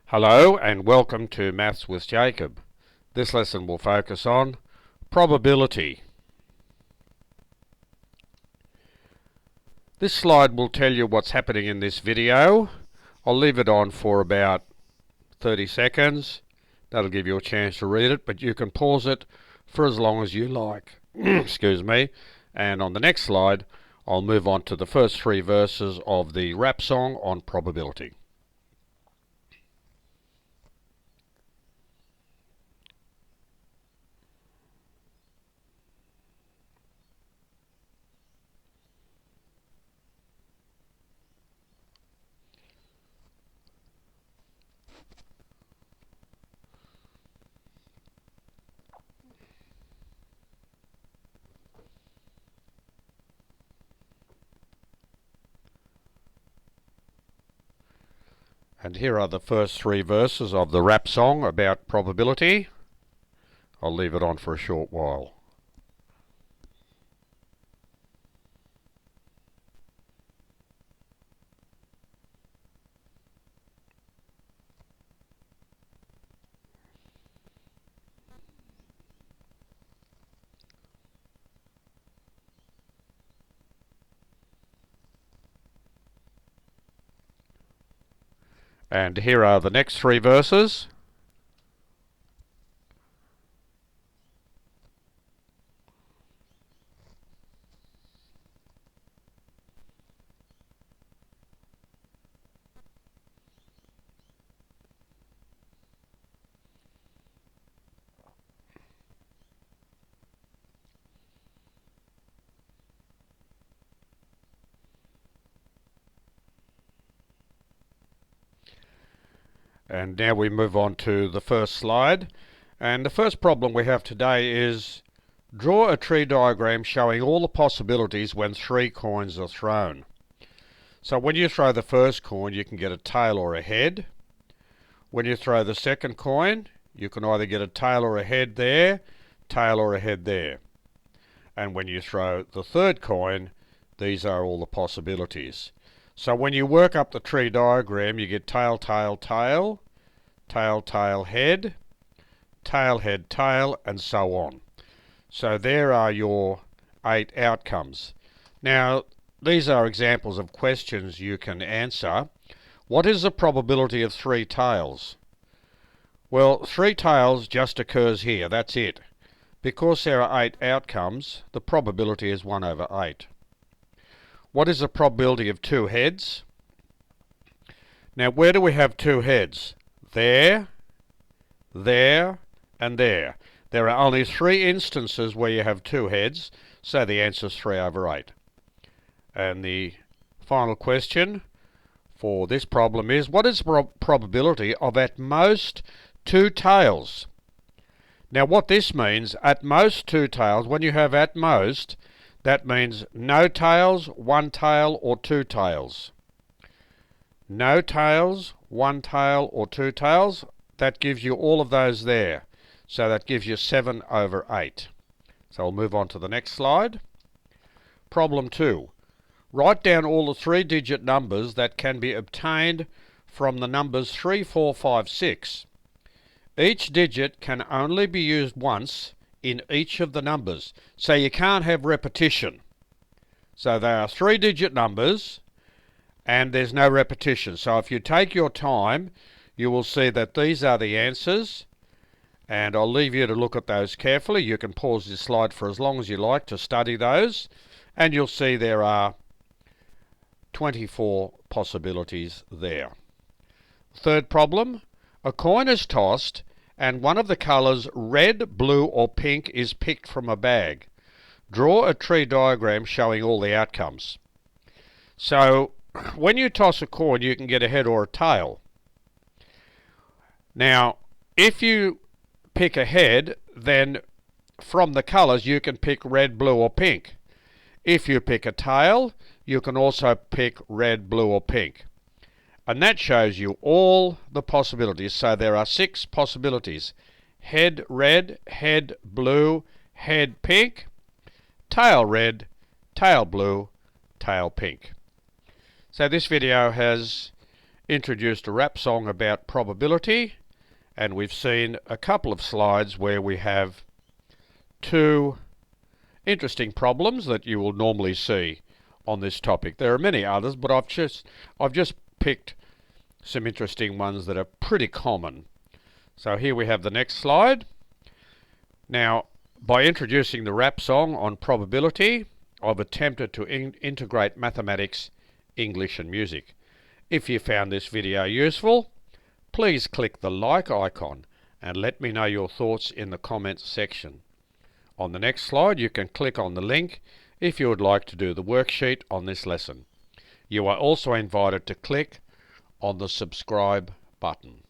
Hello and welcome to Maths with Jacob. This lesson will focus on probability. This slide will tell you what's happening in this video. I'll leave it on for about 30 seconds. That'll give you a chance to read it, but you can pause it for as long as you like. Excuse me. And on the next slide, I'll move on to the first three verses of the rap song on probability. And here are the first three verses of the rap song about probability. I'll leave it on for a short while. And here are the next three verses. And now we move on to the first slide. And the first problem we have today is draw a tree diagram showing all the possibilities when three coins are thrown. So when you throw the first coin, you can get a tail or a head. When you throw the second coin, you can either get a tail or a head there, tail or a head there. And when you throw the third coin, these are all the possibilities. So when you work up the tree diagram, you get tail, tail, tail, tail, tail, head, tail, head, tail, and so on. So there are your 8 outcomes. Now, these are examples of questions you can answer. What is the probability of 3 tails? Well, 3 tails just occurs here, that's it. Because there are 8 outcomes, the probability is 1 over 8. What is the probability of 2 heads? Now, where do we have 2 heads? There, there, and there. There are only 3 instances where you have 2 heads, so the answer is 3 over 8. And the final question for this problem is, what is the probability of at most 2 tails? Now what this means, at most 2 tails, when you have at most, that means no tails, 1 tail, or 2 tails. No tails, 1 tail, or 2 tails, that gives you all of those there. So that gives you 7 over 8. So I'll move on to the next slide. Problem 2. Write down all the 3-digit numbers that can be obtained from the numbers 3, 4, 5, 6. Each digit can only be used once in each of the numbers, so you can't have repetition. So they are 3-digit numbers and there's no repetition. So if you take your time, you will see that these are the answers, and I'll leave you to look at those carefully. You can pause this slide for as long as you like to study those, and you'll see there are 24 possibilities there. Third problem, a coin is tossed and one of the colours red, blue or pink is picked from a bag. Draw a tree diagram showing all the outcomes. So when you toss a coin, you can get a head or a tail. Now if you pick a head, then from the colours you can pick red, blue or pink. If you pick a tail, you can also pick red, blue or pink. And that shows you all the possibilities. So there are 6 possibilities. Head red, head blue, head pink, tail red, tail blue, tail pink. So this video has introduced a rap song about probability, and we've seen a couple of slides where we have two interesting problems that you will normally see on this topic. There are many others, but I've just picked some interesting ones that are pretty common. So here we have the next slide. Now, by introducing the rap song on probability, I've attempted to integrate mathematics, English and music. If you found this video useful, please click the like icon and let me know your thoughts in the comments section. On the next slide, you can click on the link if you would like to do the worksheet on this lesson. You are also invited to click on the subscribe button.